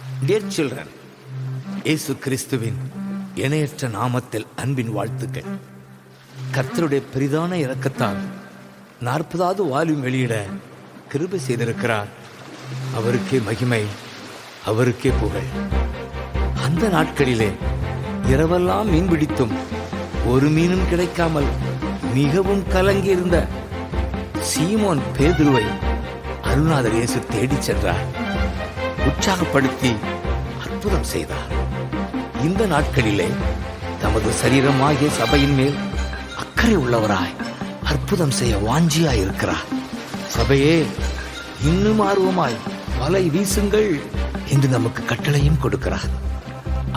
Dear children, இயேசு கிறிஸ்துவின் இணையற்ற நாமத்தில் அன்பின் வாழ்த்துக்கள். கர்த்தருடைய பெரிதான இரக்கத்தால் 40வது வால்யூம் வெளியிட கிருபை செய்திருக்கிறார். அவருக்கே மகிமை, அவருக்கே புகழ். அந்த நாட்களிலே இரவெல்லாம் மீன் பிடித்தும் ஒரு மீனும் கிடைக்காமல் மிகவும் கலங்கியிருந்த சீமோன் பேதுருவை அருள்நாதர் இயேசு தேடிச் சென்றார். உற்சாகப்படுத்தி அற்புதம் செய்தார். இந்த நாட்களிலே தமது சரீரமாகிய சபையின் மேல் அக்கறை உள்ளவராய் அற்புதம் செய்ய வாஞ்சியாய் இருக்கிறார். சபையே, இன்னும் ஆர்வமாய் வலை வீசுங்கள் என்று நமக்கு கட்டளையும் கொடுக்கிறார்.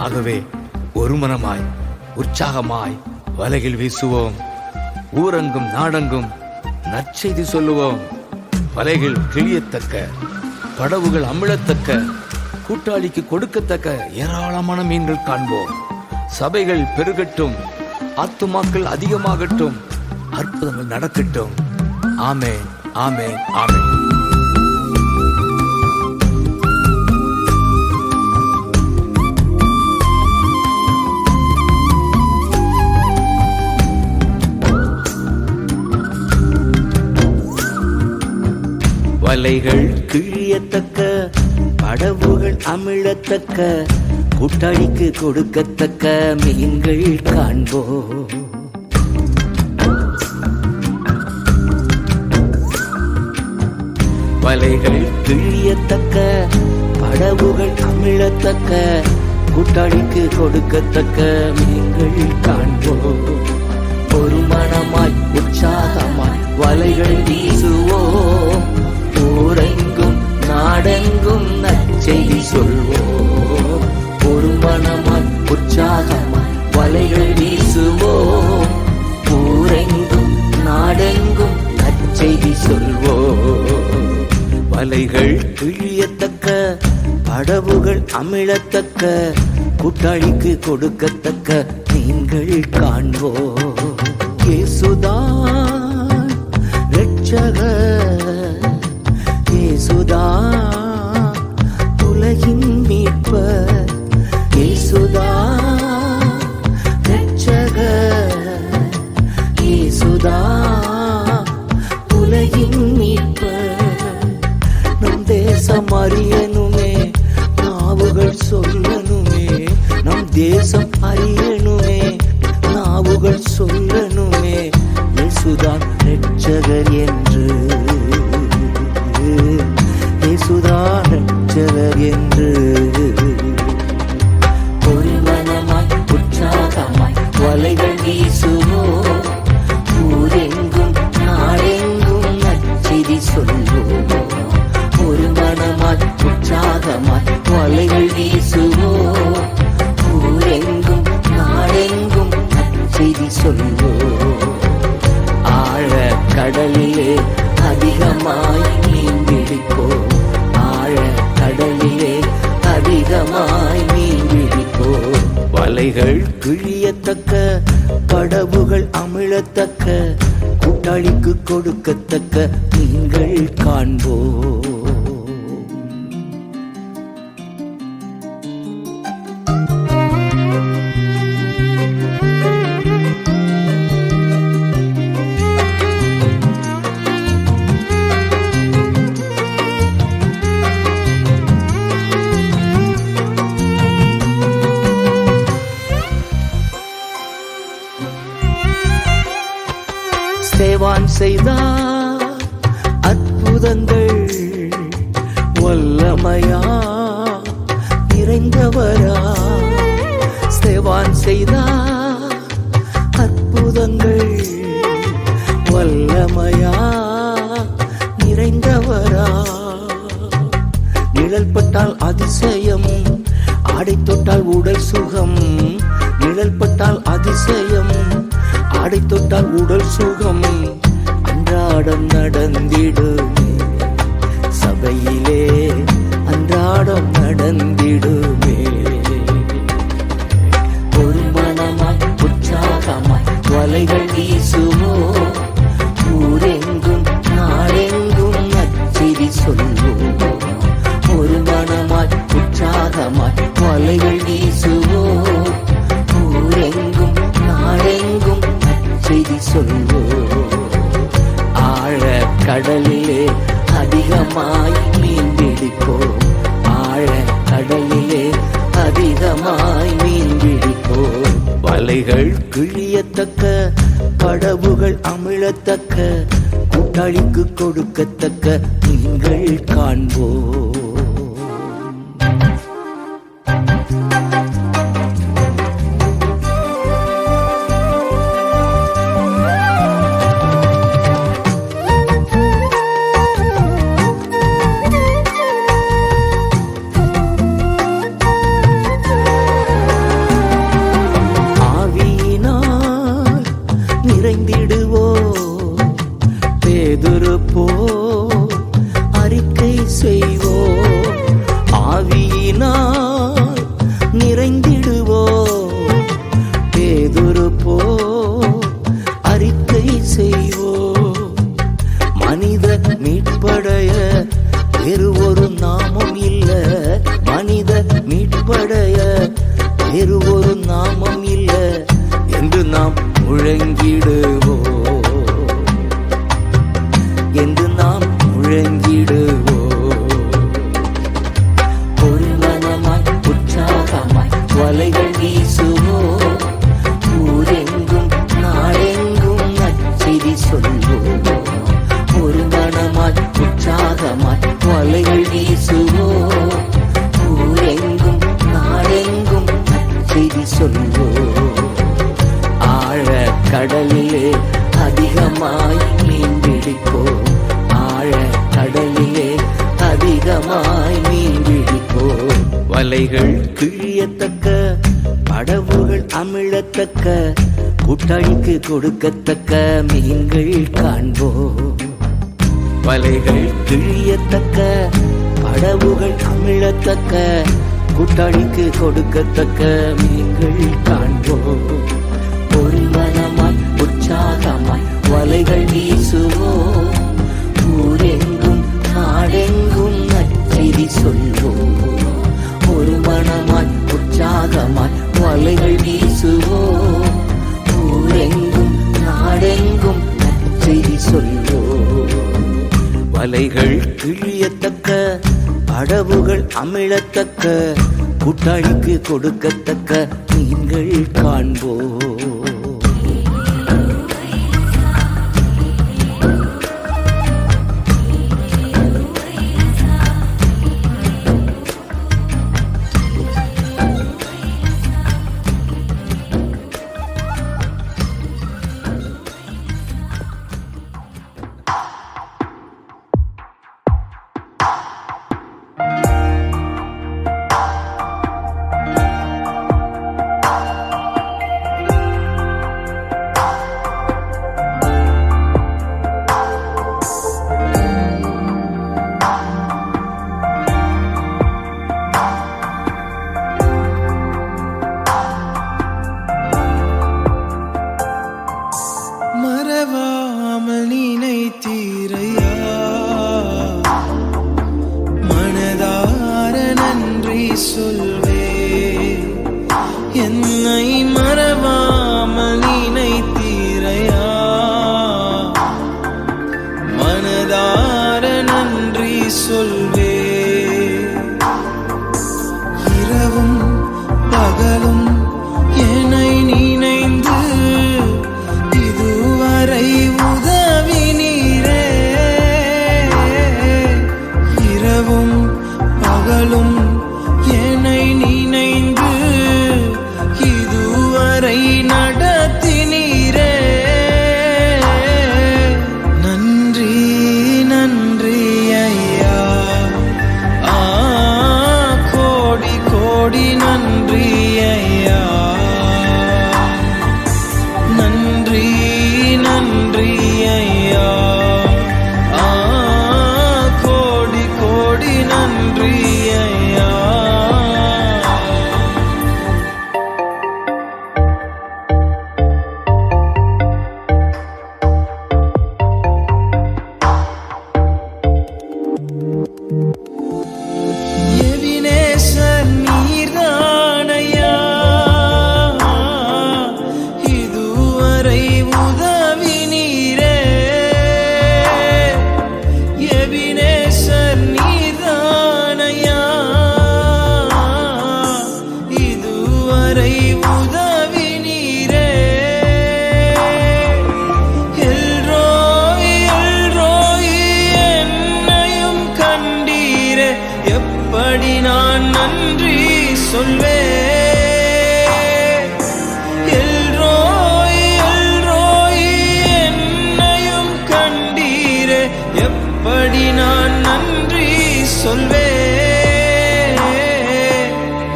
ஆகவே ஒரு மனமாய் உற்சாகமாய் வலைகள் வீசுவோம். ஊரங்கும் நாடெங்கும் நற்செய்தி சொல்லுவோம். வலைகள் கிழியத்தக்க, படவுகள் அமிழத்தக்க, கூட்டாளிக்கு கொடுக்கத்தக்க ஏராளமான மீன்கள் காண்போம். சபைகள் பெருகட்டும், ஆத்துமாக்கள் அதிகமாகட்டும், அற்புதங்கள் நடக்கட்டும். ஆமென், ஆமென், ஆமென். வலைகள் கிழியத்தக்க, படவுகள் அமிழத்தக்க, கூட்டாளிக்கு கொடுக்கத்தக்க மீன்கள் காண்போம். வலைகள் கிழியத்தக்க, படவுகள் அமிழத்தக்க, கூட்டாளிக்கு கொடுக்கத்தக்க மீன்கள் காண்போம். ஒரு மனமாய் உற்சாகமாய் வலைகள் வீசுவோம். ஊரெங்கும் நாடெங்கும் நற்செய்தி சொல்வோம். ஒரு மனமாய் உற்சாகமாய் வலைகள் வீசுவோம். ஊரெங்கும் நாடெங்கும் நற்செய்தி சொல்வோம். வலைகள் கிழியத்தக்க, படவுகள் அமிழத்தக்க, கூட்டாளிக்கு கொடுக்கத்தக்க மீன்கள் காண்போம். இயேசுதான் இரட்சகர், இயேசுதான் உலகின் மீட்பர். இயேசுதான் இரட்சகர், இயேசுதான் உலகின் மீட்பர். நம் தேசம் அறியணுமே, நாவுகள் சொல்லணுமே. நம் தேசம் அறியணுமே, நாவுகள் சொல்லணுமே. இயேசுதான் இரட்சகர் என்று, இயேசுதான் இரட்சகர் என்று. ஒரு மனமாய் உற்சாகமாய் வலைகள் வீசுவோம். ஊரெங்கும் நாடெங்கும் நற்செய்தி சொல்வோம். ஒரு மனமாய் உற்சாகமாய் வலைகள் வீசுவோம். ஊரெங்கும் நாடெங்கும் நற்செய்தி சொல்வோம். ஆழ கடலிலே அதிகமாய் மீன் பிடிப்போம். ஆழ கடலிலே அதிகமாய் மீன் பிடிப்போம். வலைகள் கிழியத்தக்க, படவுகள் அமிழத்தக்க, கூட்டாளிக்கு கொடுக்கத்தக்க மீன்கள் காண்போம். ஸ்தேவான் செய்தார் அற்புதங்கள், வல்லமையா நிறைந்தவரா. ஸ்தேவான் செய்தார் அற்புதங்கள், வல்லமையா நிறைந்தவரா. நிழல் பட்டால் அதிசயம், ஆடை தொட்டால் உடல் சுகம். நிழல் பட்டால் அதிசயம், ஆடை தொட்டால் உடல் சுகம். அன்றாடம் நடந்திடுமே சபையிலே, அன்றாடம் நடந்திடுமே. ஒரு மனமாய் உற்சாகமாய் வலைகள் வீசுவோம். ஊரெங்கும் நாடெங்கும் நற்செய்தி சொல்வோம். ஒரு மனமாய் உற்சாகம் கடலிலே அதிகமாய் மீன் பிடிப்போம். ஆழ கடலிலே அதிகமாய் மீன் பிடிப்போம். வலைகள் கிழியத்தக்க, படவுகள் அமிழத்தக்க, கூட்டாளிக்கு கொடுக்கத்தக்க மீன்கள் காண்போம். நிறைந்திடுவோம், பேதுரு போல் அறிக்கை செய்வோம். ஆவியினால் நிறைந்திடுவோம், பேதுரு போல் அறிக்கை செய்வோம். மனித மீட்படைய வேறு ஒரு நாமம் இல்ல, மனித மீட்படைய வேறு ஒரு நாமம் இல்ல என்று நாம் முழங்கிடுவோம், என்று நாம் முழங்கிடுவோம். ஒரு மனமாய் உற்சாகமாய் வலைகள் வீசுவோம். ஊரெங்கும் நாடெங்கும் நற்செய்தி சொல்வோம். ஒரு மனமாய் உற்சாகமாய் வலைகள் வீசுவோம். ஊரெங்கும் நாடெங்கும் நற்செய்தி சொல்வோம். ஆழ கடலிலே அதிகமாய் மீன் பிடிப்போம். ஆழ கடலிலே அதிகமாய் மீன் பிடிப்போம். வலைகள் கிழியத்தக்க, படவுகள் அமிழத்தக்க, கூட்டாளிக்கு கொடுக்கத்தக்க மீன்கள் காண்போம். வலைகள் கிழியத்தக்க, படவுகள் அமிழத்தக்க, கூட்டாளிக்கு கொடுக்கத்தக்க மீன்கள் காண்போம். ஒரு மனமாய் உற்சாகமாய் வலைகள் வீசுவோம். ஊரெங்கும் நாடெங்கும் நற்செய்தி சொல்வோம். ஒரு மனமாய் உற்சாகமாய் வலைகள் வீசுவோம். ஊரெங்கும் நாடெங்கும் நற்செய்தி சொல்வோம். வலைகள் கிழியத்தக்க, படவுகள் அமிழத்தக்க, கூட்டாளிக்கு கொடுக்கத்தக்க மீன்கள் காண்போம். சொல்வே. எல்ரோய் எல்ரோய் என்னையும் கண்டீரே, எப்படி நான் நன்றி சொல்வே.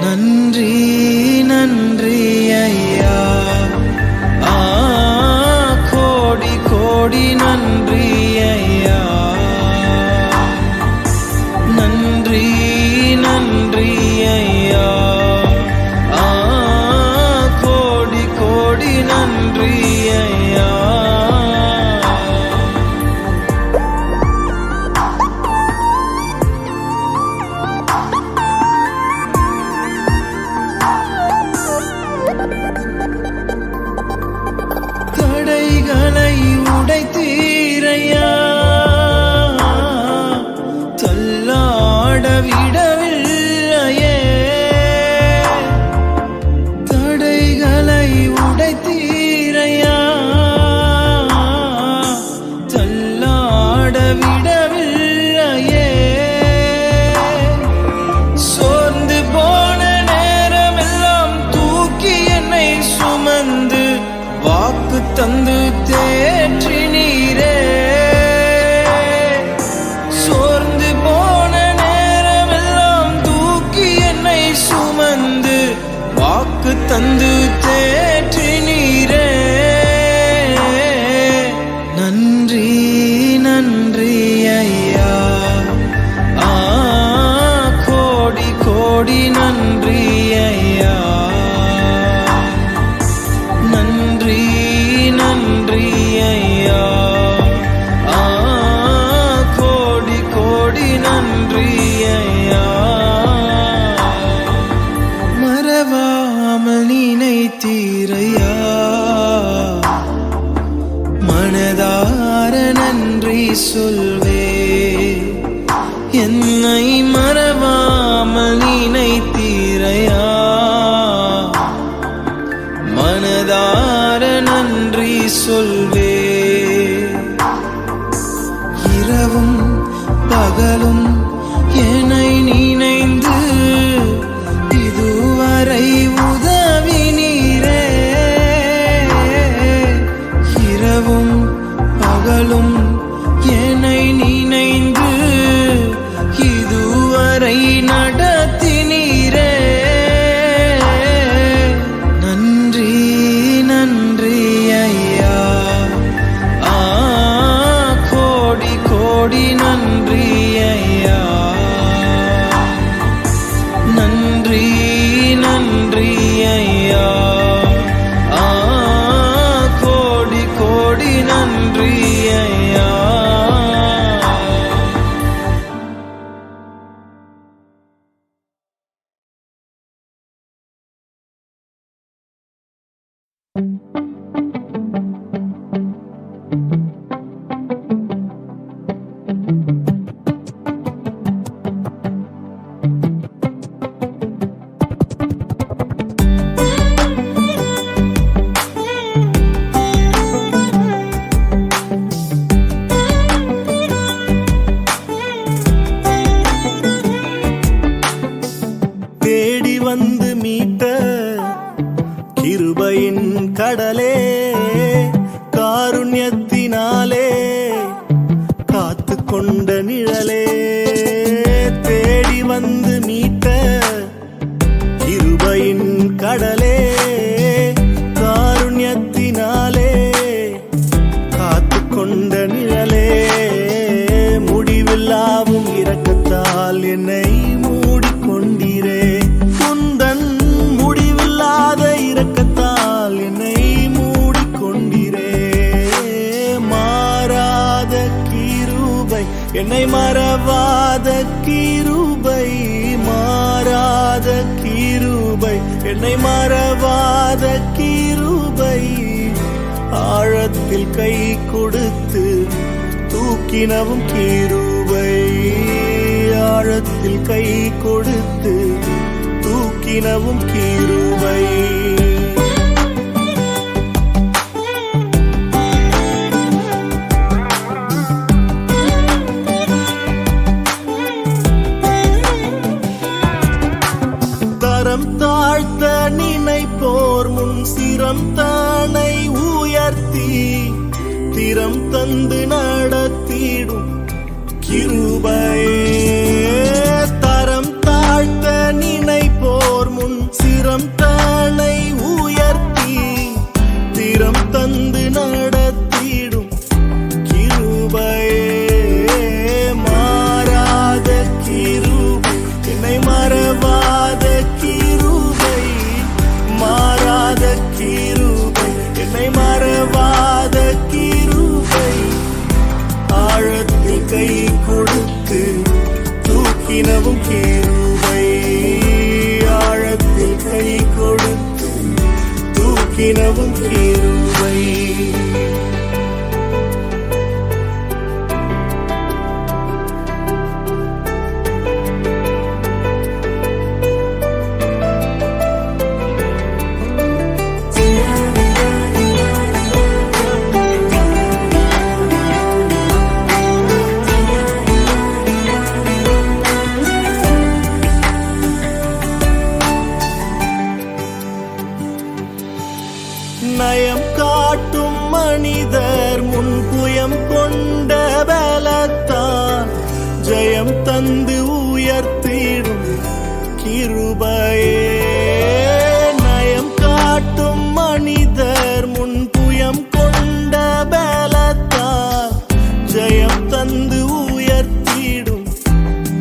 நன்றி நன்றி ஐயா, கோடி கோடி நன்றி ஐயா. நன்றி நன்றி ஐயா, கோடி கோடி நன்றி ஐயா. தடைகளை உடைத்தீரையா, தள்ளாட விடவில்லையே. தடைகளை உடைத்தீரையா, தள்ளாட விடவில்லையே. சோர்ந்து போன நேரமெல்லாம் தூக்கி என்னை சுமந்து வாக்கு தந்து தேற்றினீரே. சோர்ந்து போன நேரமெல்லாம் தூக்கி என்னை சுமந்து வாக்கு தந்து தேற்றினீரே. நன்றி நன்றி ஐயா, கோடி கோடி நன்றி ஐயா. நன்றி நன்றி ஐயா, கோடி கோடி நன்றி ஐயா. மறவாமல் நினைத்தீரையா, மனதார நன்றி சொல்வே. என்னை மறவாமல் நினைத்தீரையா, மனதார நன்றி சொல்வே. இரவும் பகலும் என்னை நினைந்து இதுவரை உதவினீரே. இரவும் பகலும் என்னை நினைந்து இதுவரை நடத்தினீரே. நன்றி நன்றி ஐயா, கோடி கோடி நன்றி ஐயா. நன்றி நன்றி ஐயா, கோடி கோடி நன்றி ஐயா. தேடி வந்து மீட்ட கிருபையின் கடலே, காருண்யத்தினாலே காத்து கொண்ட நிழலே. தேடி வந்து மீட்ட கிருபையின் கடலே, காருண்யத்தினாலே காத்து கொண்ட நிழலே. முடிவில்லாவும் இரக்கத்தால் என்னை மூடிக்கொண்டீரே. குந்தன் முடிவில்லாத இரக்கத்தால் என்னை மூடிக்கொண்டீரே. மாறாத கிருபை, என்னை மறவாத கிருபை. மாறாத கிருபை, என்னை மறவாத கிருபை. ஆழத்தில் கை கொடுத்து தூக்கினவும் கிருபை. ஆழத்தில் கை கொடுத்து தூக்கினவும் கிருபை. தரம் கிருபையே தரம் தாழ்த்த நினைப்போர் முன் சிரம் தனை உயர்த்தி திறம் தந்து நடத்திடும் கிருபையே மாறாத கிருபை என்னை மறவாத கிருபை மாறாத கிருபை என்னை மறவாத கிருபை ஆழத்தில் கை கொடுத்து தூக்கினவும் கிருபை ஆழத்தில் கை கொடுத்து தூக்கினவும் கிருபை நயம் காட்டும் மனிதர் முன் புயம் கொண்ட பலத்தான் ஜெயம் தந்து உயர்த்திடும் கிருபையே நயம் காட்டும் மனிதர் முன் புயம் கொண்ட பலத்தான் ஜெயம் தந்து உயர்த்திடும்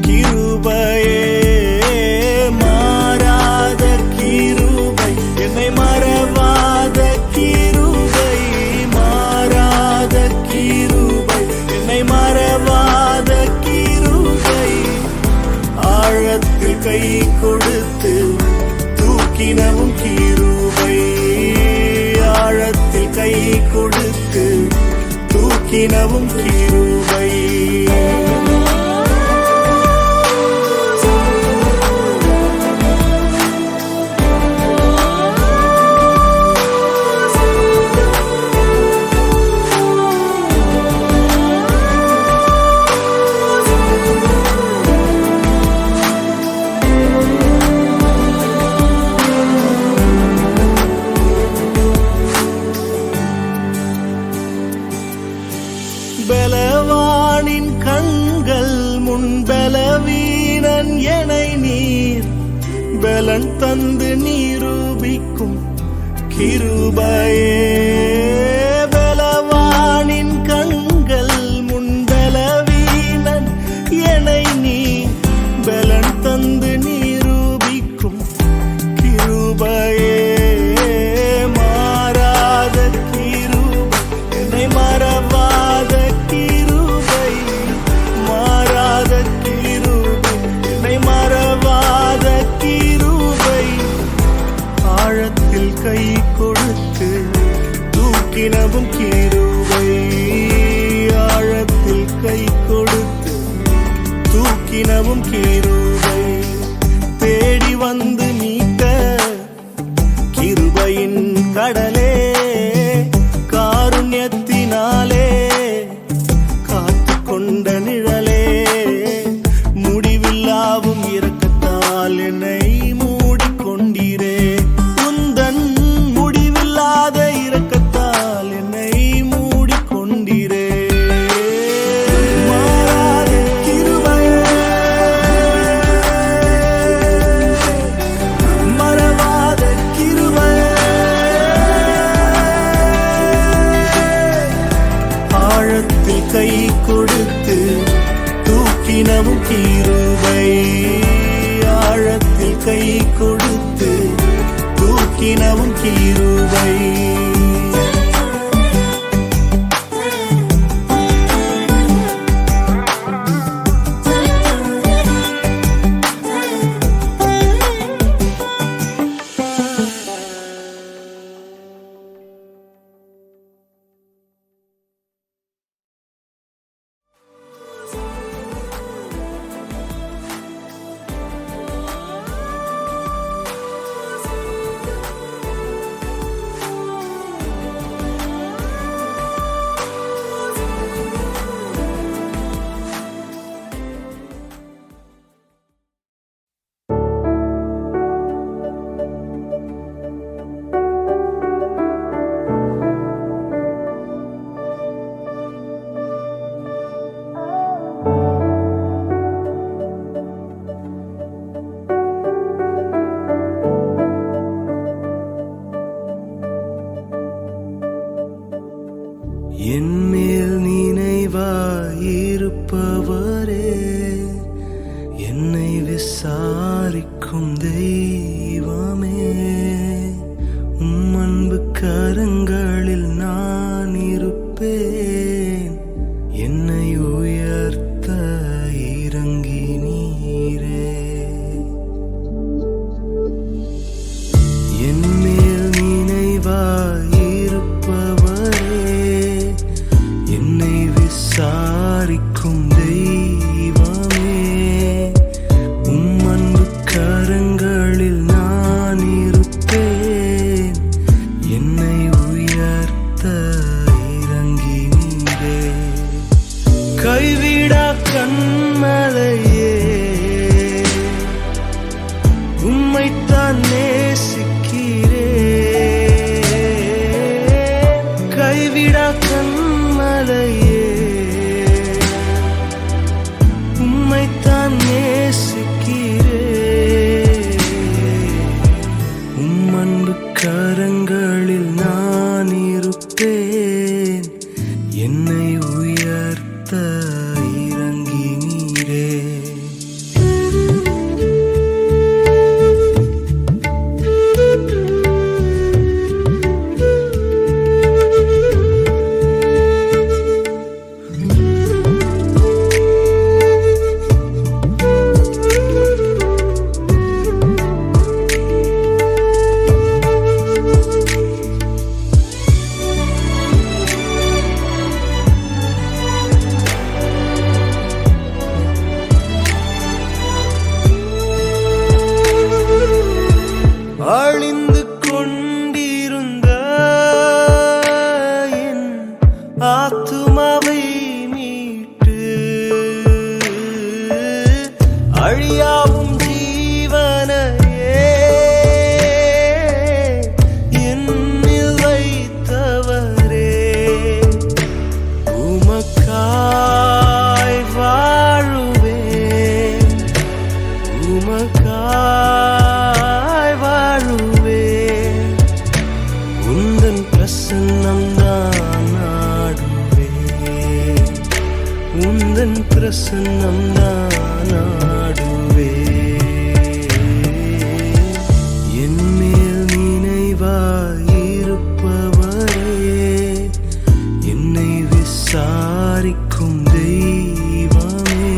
கிருபையே மாறாத கிருபை என்னை மறவாத கிருபை மாறாத கிருபை என்னை மறவாத கிருபை ஆழத்தில் கை கொடுத்து தூக்கினவும் கிருபை ஆழத்தில் கை கொடுத்து தூக்கினவும் கிருபை பலவானின் கண்கள் முன் பலவீனன் எனை நீர் பலன் தந்து நிரூபிக்கும் கிருபையே பலவானின் கண்கள் முன் பலவீனன் எனை நீர் பலன் தந்து நிரூபிக்கும் கிருபையே மாறாத கிருபை என்னை மறவாத கிருபை மாறாத கிருபை என்னை மறவாத கிருபை ஆழத்தில் கை கொடுத்து தூக்கினவும் கிருபை ஆழத்தில் கை கொடுத்து தூக்கினவும் கிருபை தேடி வந்து மீட்ட கிருபையின் கடலே காருண்யத்தினாலே காத்து கொண்ட நிழலே முடிவில்லாவும் இரக்கத்தால் என்னை மூடிக்கொண்டீரே உந்தன் முடிவில்லாத இரக்கத்தால் என்னை மூடிக்கொண்டீரே மாறாத கிருபையே மறவாத கிருபையே ஆழத்தில் கை கொடுத்து தூக்கினவும் கிருபை ஆழத்தில் கை கொடுத்து தூக்கினவும் கிருபை பிரசன்னம் தான் நாடுவே. என்மேல் நினைவாயிருப்பவரே, என்னை விசாரிக்கும் தெய்வமே,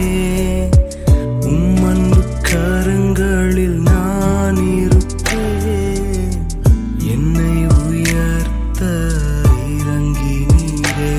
உம் அன்பு கரங்களில் நான் இருப்பேன். என்னை உயர்த்த இறங்கினீரே.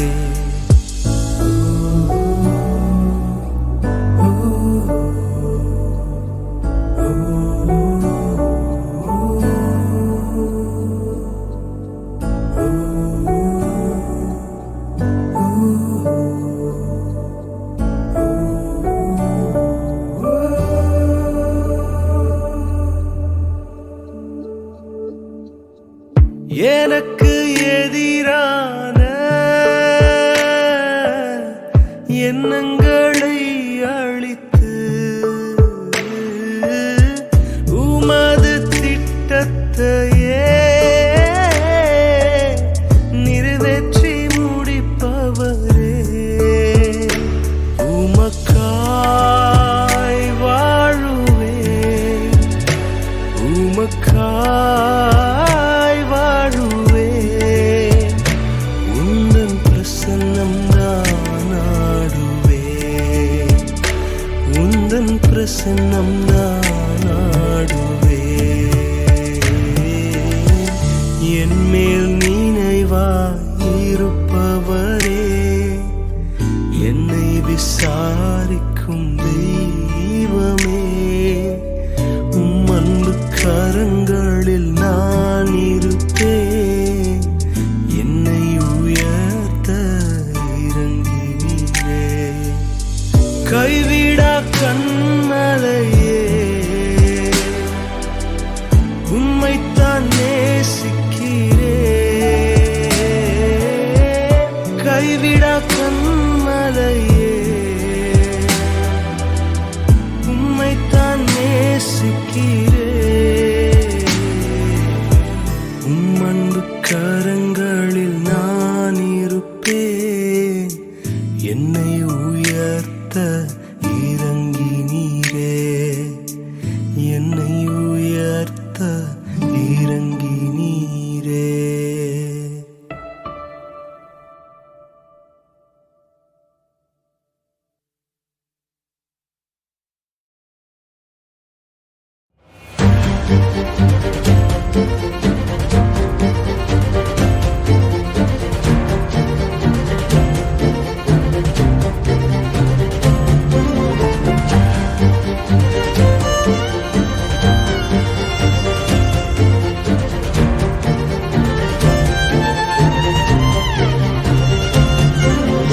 எனக்கு எதிரான எண்ணங்களை அழித்து உமது திட்டத்தையே நிறைவேற்றி முடிப்பவரே, உமக்காய் வாழுவேன், உமக்காய் வாழுவேன். உந்தன் பிரசன்னம் தான் நாடுவேன், உந்தன் பிரசன்னம் தான் நாடுவேன். என்மேல் நினைவாயிருப்பவரே, என்னை விசாரிக்கும் தெய்வமே, உம் அன்பு கரங்களில் நான் இருப்பேன். என்னை உயர்த்த இறங்கினீரே. கைவிடா கண்மலையே, உம்மைத்தான் நேசிக்கிறேன். கைவிடா கண்மலையே, உம்மைத்தான் நேசிக்கிறேன். உம் அன்பு கரங்களில் நான் இருப்பேன். என்னை உயர்த்த இறங்கினீரே, என்னை உயர்த்த இறங்கினீரே.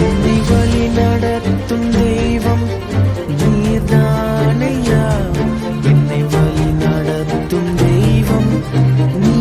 என்னை வழி நடத்தும் தெய்வம் நீர்தானையா, என்னை வழி நடத்தும் தெய்வம் நீ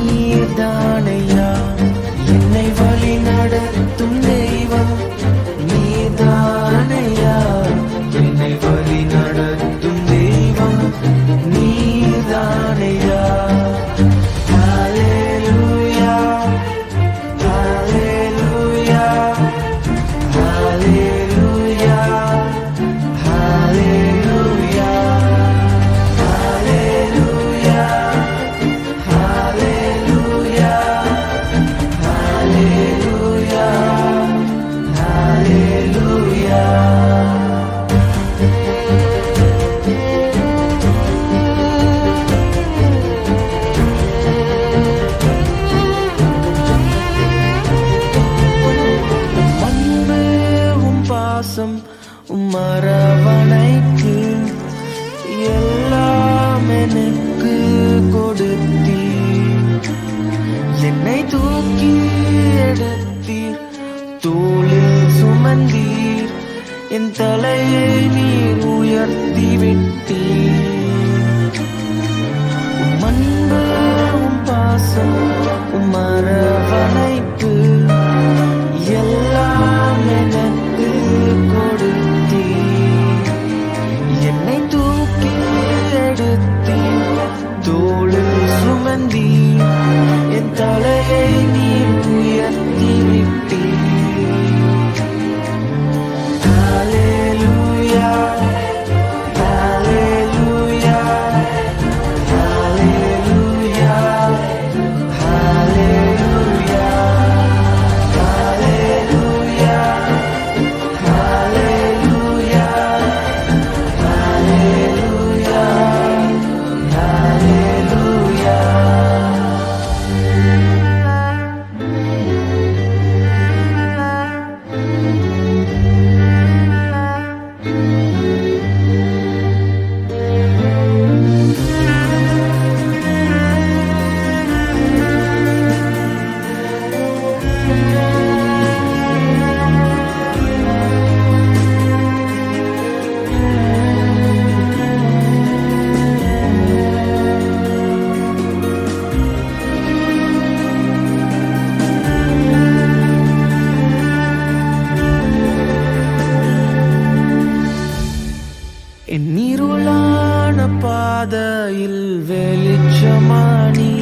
என் இருளான பாதையில் வெளிச்சமானி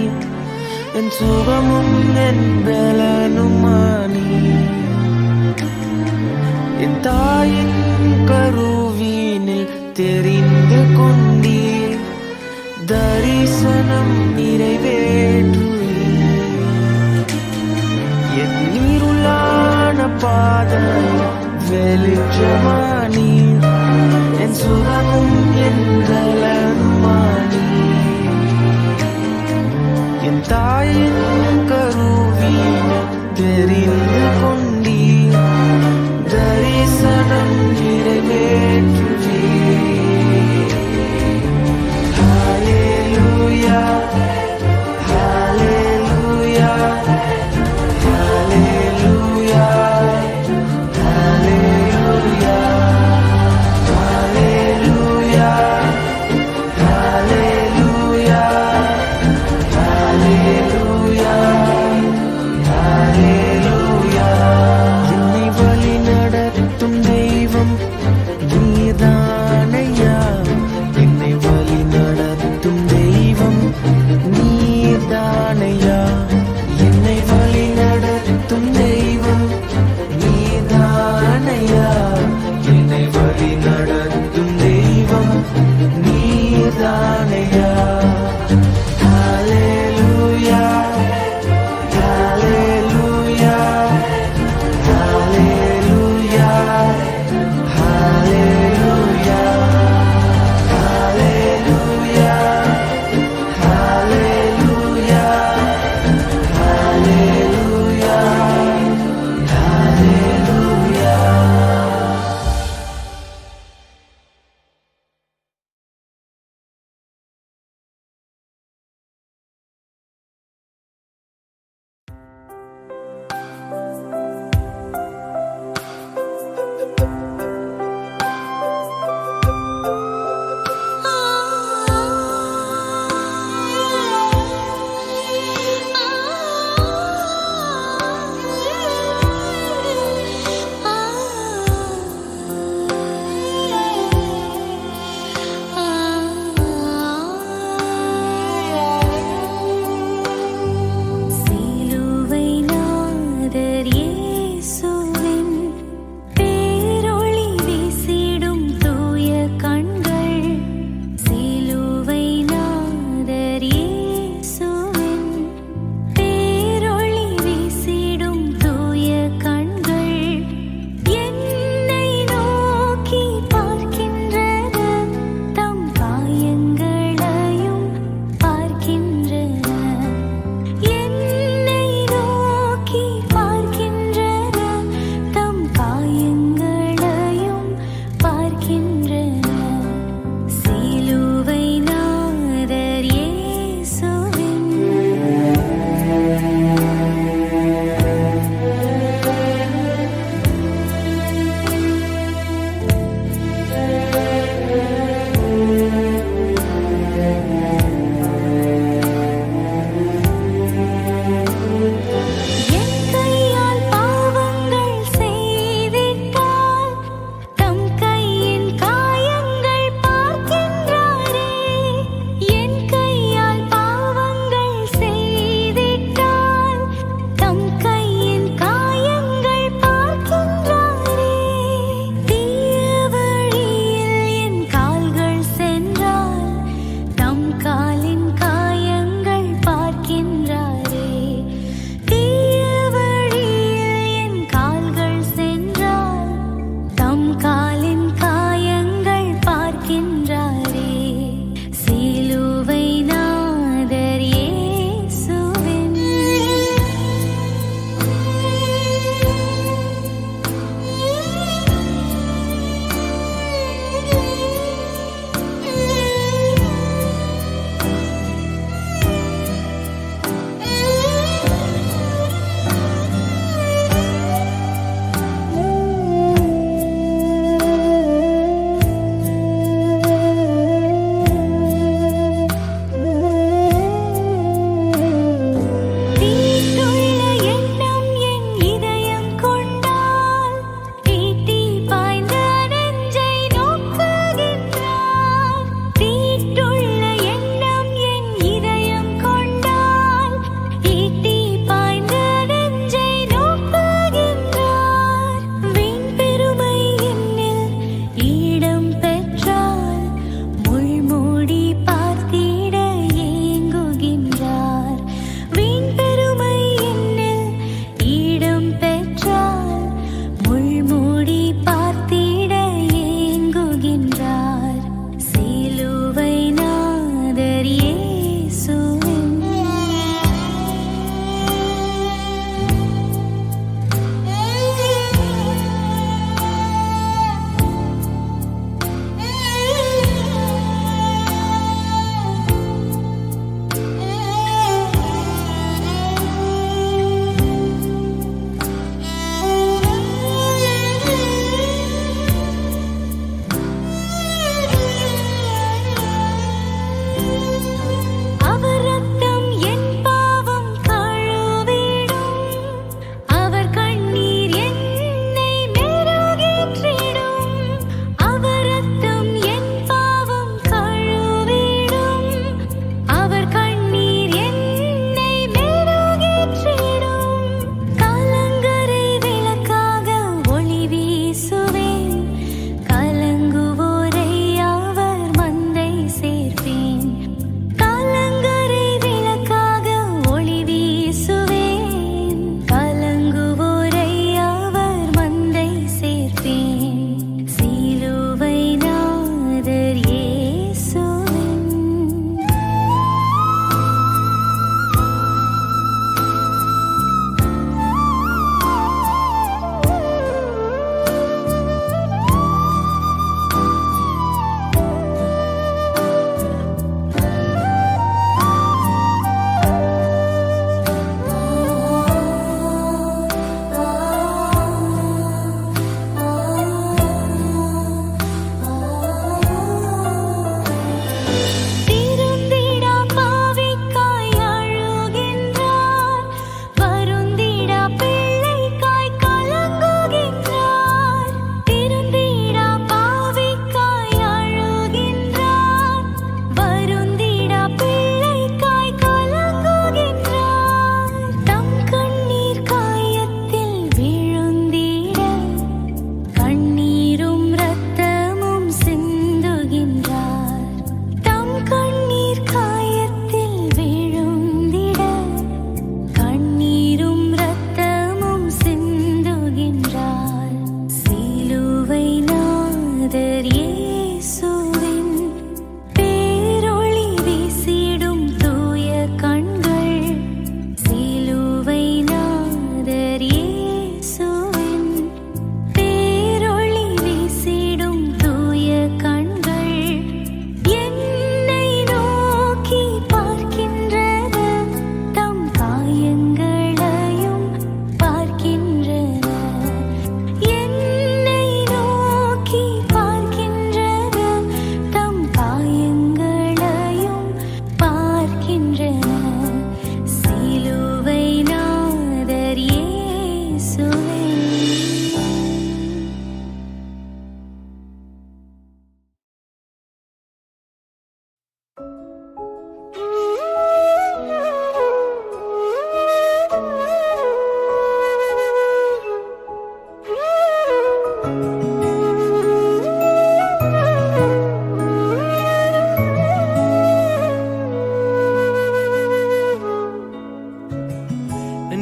என் சுகமும் என் பலனுமானி என் தாயின் கருவினில் தெரிந்து கொண்டீர் தரிசனம் நிறைவேற்றுவீர் என் இருளான பாதையில் வெளிச்சமானீர் என் சுகமும் என் பலனுமானி என் தாயின் கருவினில் தெரிந்து கொண்டீர் தரிசனம் நிறைவேற்றுவீர். Hallelujah, hallelujah, hallelujah, hallelujah, hallelujah, hallelujah, hallelujah, hallelujah. என்னை வழி நடத்தும் தெய்வம் நீர்தானையா, என்னை வழி நடத்தும் தெய்வம் நீர்தானையா, என்னை வழி நடத்தும் தெய்வம் நீர்தானையா, என்னை வழி நடத்தும் தெய்வம் நீர்தானையா. Hallelujah, hallelujah, hallelujah, hallelujah, hallelujah, hallelujah, hallelujah, hallelujah.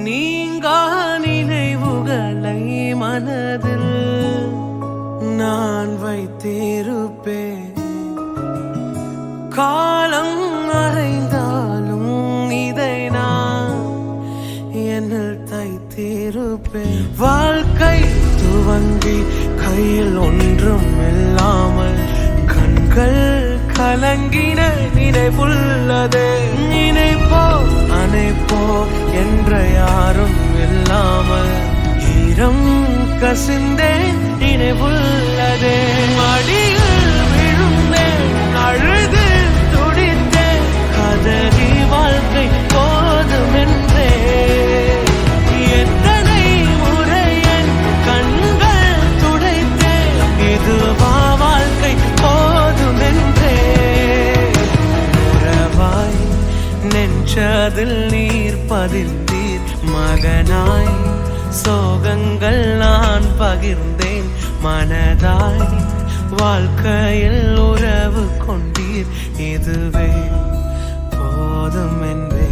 நீங்கா நினைவுகளை மனதில் நான் வைத்திருப்பேன். காலம் மறைந்தாலும் இதை நான் என்னில் தைத்திருப்பேன். வாழ்க்கை துவங்கி கையில் ஒன்றும் இல்லாமல் கண்கள் கலங்கின நினைவுள்ளதே. நினைப்போ அணைப்போ என்ற யாரும் இல்லாமல் ஈரம் கசிந்தேன் நினைவுள்ளதே. மடியில் விழுந்தேன் அழுது துடித்தேன் கதறி வாழ்க்கை போதுமென்றே. எத்தனை முறை என் கண்கள் துடைத்தேன் இதுவா வாழ்க்கை போதுமென்றே. உறவாய் நெஞ்சதில் நீர் பதிர்ந்தீர் மகனாய் சோகங்கள் நான் பகிர்ந்தேன் மனதாய். வாழ்க்கையில் உறவு கொண்டீர் இதுவே போதும் என்பே.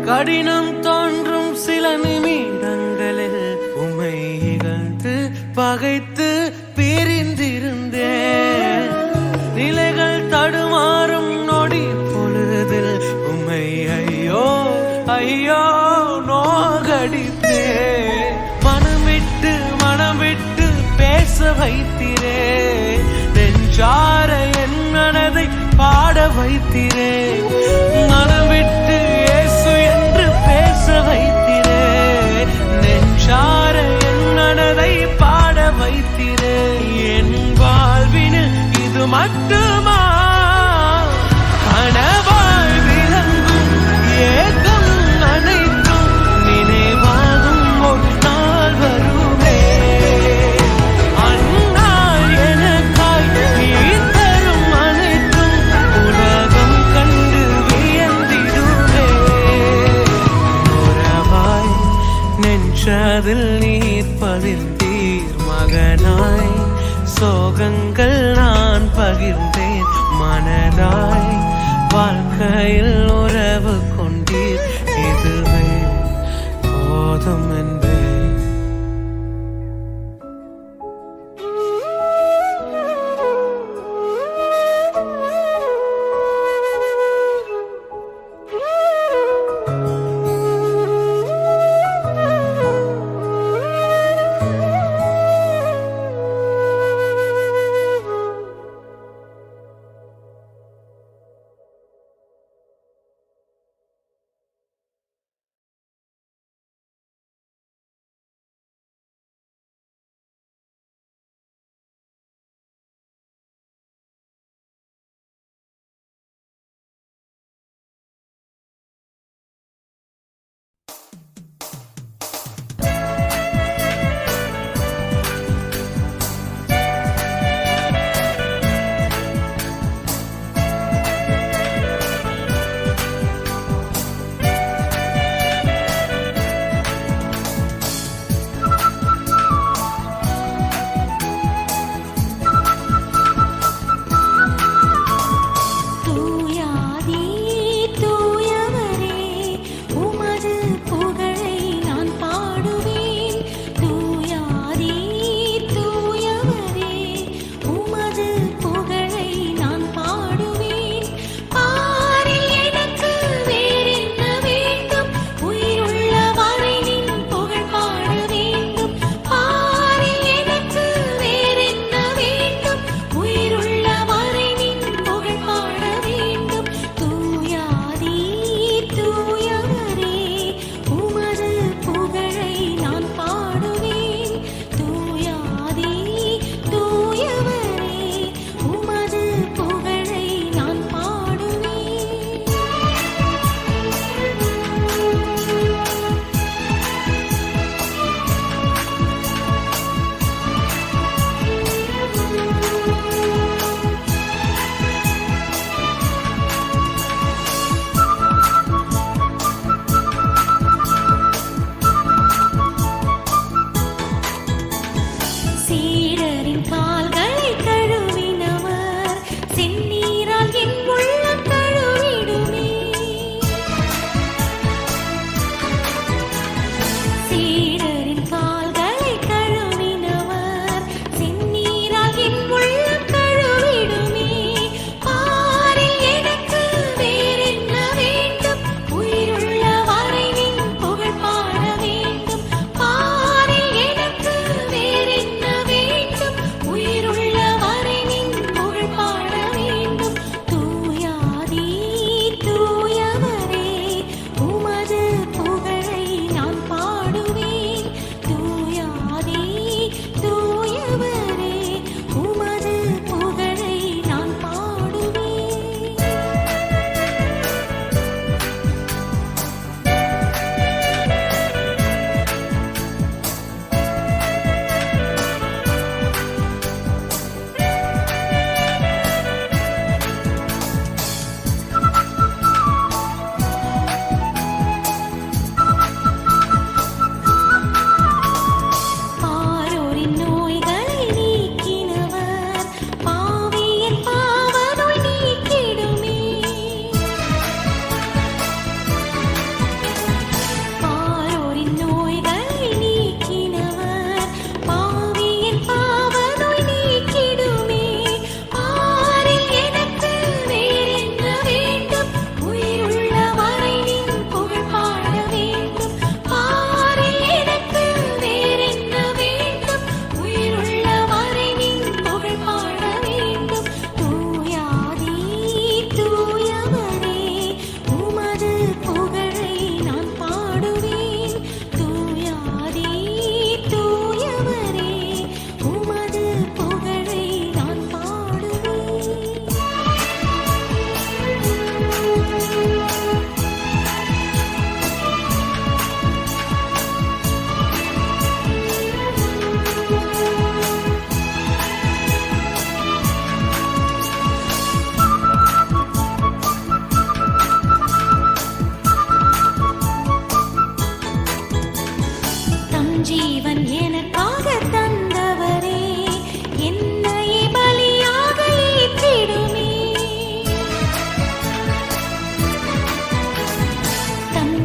கடினம் தோன்றும் சில நிமிடங்களில் உம்மை இகழ்ந்து பகைத்து பிரிந்திருந்தேன். நிலைகள் தடுமாறும் நொடி பொழுதில் உம்மை ஐயோ ஐயோ நோகடித்தேன். மனம் விட்டு பேச வைத்திரே. நெஞ்சார என் மனதை பாட வைத்திரே. மனம் விட்டு இயேசு என்று பேச வைத்திரே. நெஞ்சார என் மனதை பாட வைத்திரே. என் வாழ்வினில் இது மட்டுமா கனவாய் விளங்கும் ஏகம் அனைத்தும் நினைவாகும் ஒரு நாள் வருமே. அந்நாள் எனக்காய் நீர் தரும் அனைத்தும் உலகம் கண்டு வியந்திடுமே. உறவாய் நெஞ்சதில் நீர் பதிர்ந்தீர் மகனாய் சோகங்கள் நான் பகிர்ந்தேன் மனதாய். வாழ்க்கையில் உறவு கொண்டீர் இதுவே போதும் என்பே.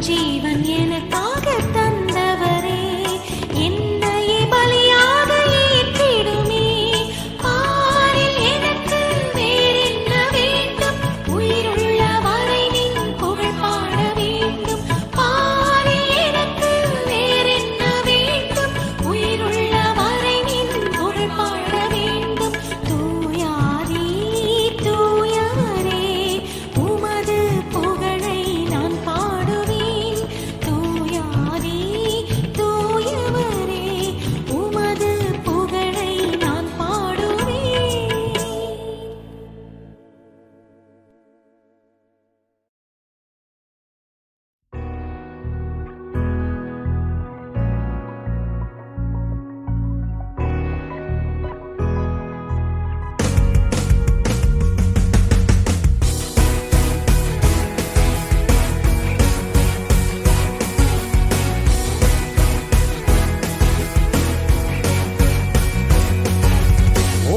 ஜீவன் எனக்காக தந்தவரே என்னையே பலியாக ஏற்றிடுமே. பாரில் எனக்கு வேறென்ன வேண்டும்? உயிருள்ள வரை நின் புகழ் பாட வேண்டும். பாரில் எனக்கு வேறென்ன வேண்டும்? உயிருள்ள வரை நின் புகழ் பாட வேண்டும். தூயாதி தூயவரே உமது புகழை நான் பாடுவேன். தூயாதி தூயவரே உமது புகழை நான் பாடுவேன்.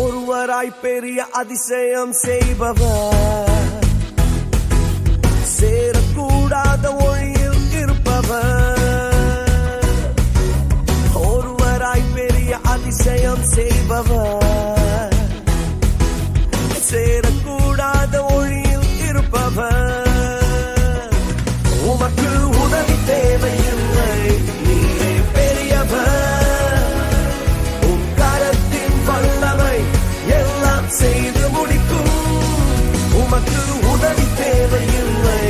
ஒருவராய் பெரிய அதிசயம் செய்பவர், சேரக்கூடாத ஒளியில் இருப்பவர். ஒருவராய் பெரிய அதிசயம் செய்பவர், சேரக்கூடாத ஒளியில் இருப்பவர். உமக்கு உதவி தேவையில்லை, நீரே பெரியவர். உம் கரத்தின் வல்லமை எல்லாம் செய்து முடிக்கும். உமக்கு உதவி தேவையில்லை,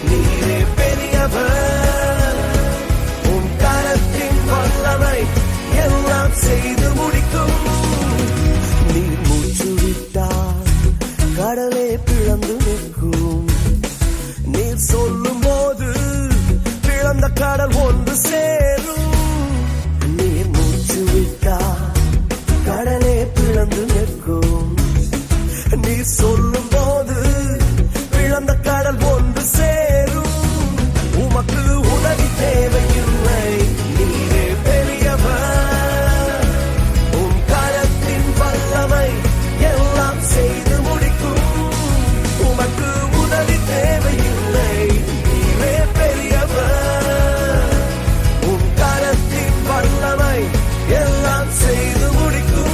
நீரே பெரியவர். உம் கரத்தின் வல்லமை எல்லாம் செய்து முடிக்கும். நீர் மூச்சு விட்டால் கடலே பிளந்து நிற்கும். நீர் சொல்லும் போது பிளந்த கடல் ஒன்று சேரும். நீர் மூச்சு விட்டால் கடலே பிளந்து நிற்கும். நீர் சொல்லும் போது பிளந்த கடல் ஒன்று சேரும். உமக்கு உதவி தேவையில்லை, நீரே பெரியவர். உம் கரத்தின் வல்லமை எல்லாம் செய்து முடிக்கும். உமக்கு உதவி தேவையில்லை, நீரே பெரியவர். உம் கரத்தின் வல்லமை எல்லாம் செய்து முடிக்கும்.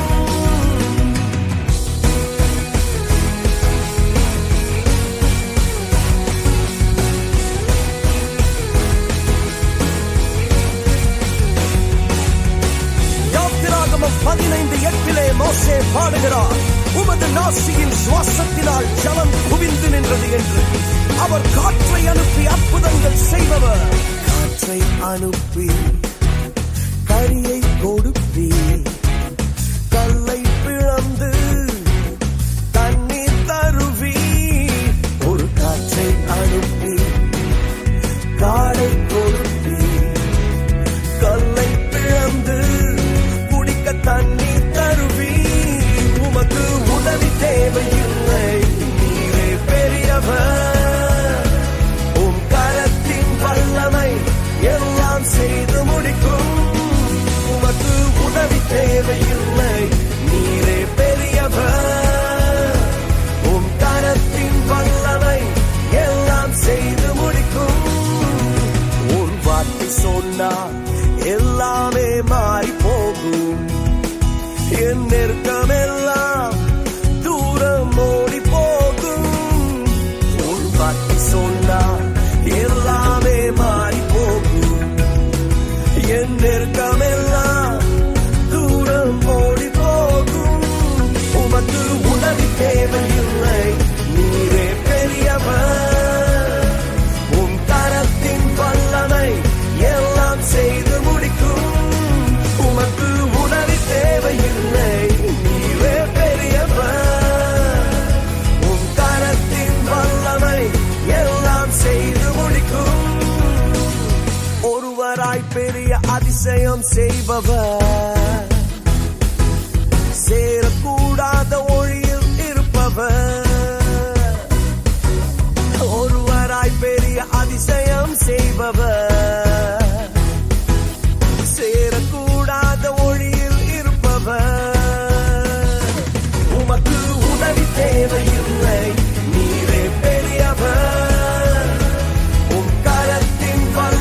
யாத்திராகமம் 15:8 மோசே பாடுகிறார், உமது நாசியின் சுவாசத்தினால் ஜலம் குவிந்து நின்றது என்று. அவர் காற்றை அனுப்பி அற்புதங்கள் செய்பவர். காற்றை அனுப்பி கரியை கொடுப்பி, கல்லை பிளந்து தண்ணீர் தருவி. ஒரு காற்றை அனுப்பி காடை கொடுப்பி, கல்லை பிளந்து குடிக்க தண்ணீர் தருவி. உமக்கு உதவி தேவையில்லை, நீரே பெரியவர். உம் கரத்தின் வல்லமை எல்லாம் செய்து முடிக்கும். உமக்கு உதவி தேவையில்லை, நீரே பெரியவர். உம் கரத்தின் வல்லமை எல்லாம் செய்து முடிக்கும். உன் வார்த்தை சொன்னால் எல்லாமே மாறி போகும். என் நெருக்கமெல்லாம் தூரம் ஓடி போகும். உன் வார்த்தை சொன்னால் எல்லாமே மாறி போகும். என் நெருக்கமெல்லாம் தூரம் ஓடி போகும். உமக்கு உதவி தேவையில்லை, நீரே பெரியவர். உம் கரத்தின் வல்லமை எல்லாம் செய்து முடிக்கும். உமக்கு உதவி தேவையில்லை, நீரே பெரியவர். உம் கரத்தின் வல்லமை எல்லாம் செய்து முடிக்கும். ஒருவராய் பெரிய அதிசயம் செய்பவர், சேரக்கூடாத ஒளியில் இருப்பவர். ஒருவராய் பெரிய அதிசயம் செய்பவர், சேரக்கூடாத ஒளியில் இருப்பவர். உமக்கு உதவி தேவையில்லை, நீரே பெரியவர். உம் கரத்தின் வல்லமை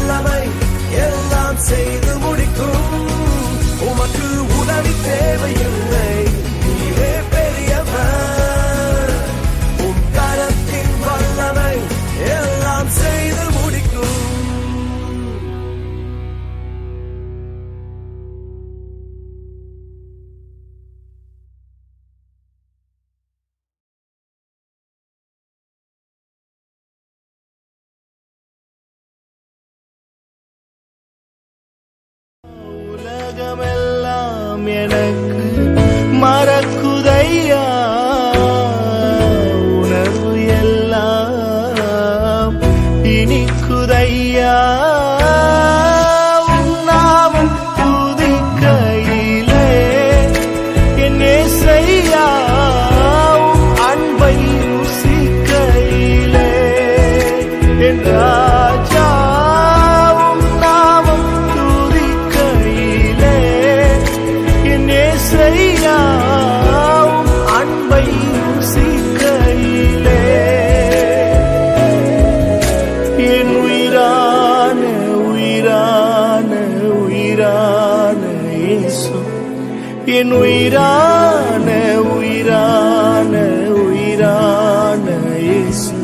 இனிக்குதையா உம் நாமம் துதிக்கையிலே என் இயேசையா உம் அன்பை ருசிக்கையிலே என் ராஜா உம் நாமம் துதிக்கையிலே என் இயேசையா உம் அன்பை ருசிக்கையிலே என் உயிரான உயிரான உயிரான இயேசு என் உயிரான உயிரான உயிரான இயேசு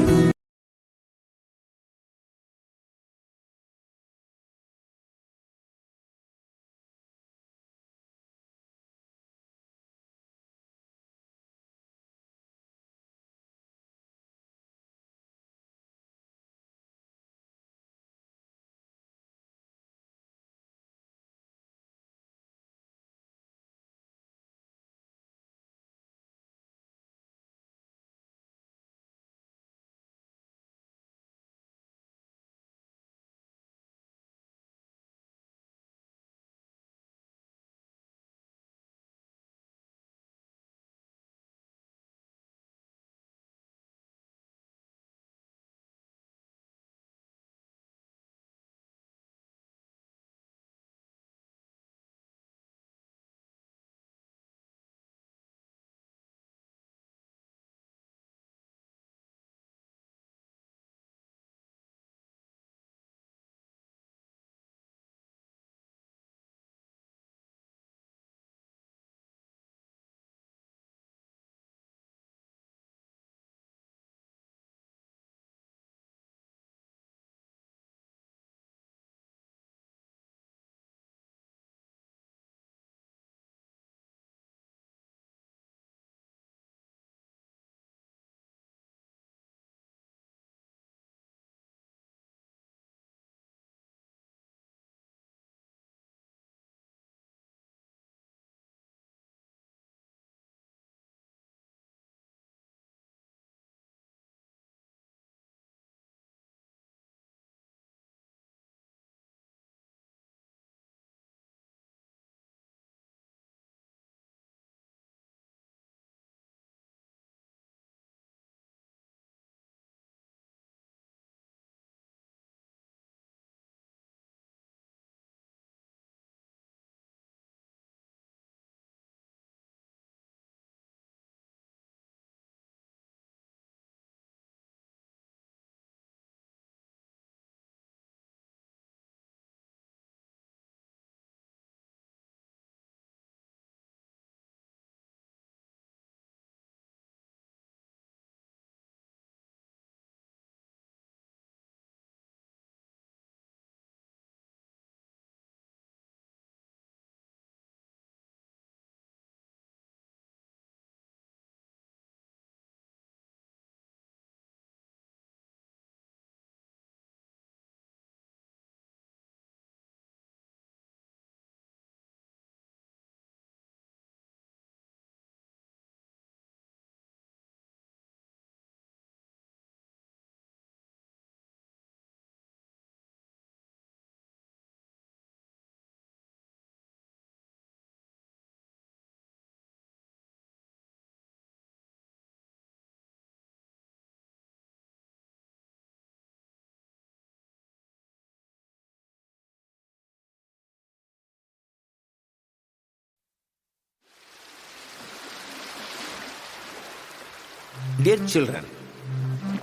Dear children,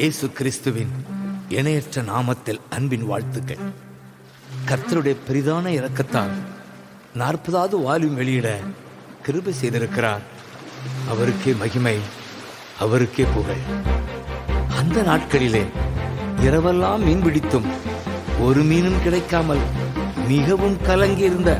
இயேசு கிறிஸ்துவின் இணையற்ற நாமத்தில் அன்பின் வாழ்த்துக்கள். கர்த்தருடைய பெரிதான இரக்கத்தால் 40வது வால்யூம் வெளியிட கிருபை செய்திருக்கிறார். அவருக்கே மகிமை, அவருக்கே புகழ். அந்த நாட்களிலே இரவெல்லாம் மீன் பிடித்தும் ஒரு மீனும் கிடைக்காமல் மிகவும் கலங்கியிருந்த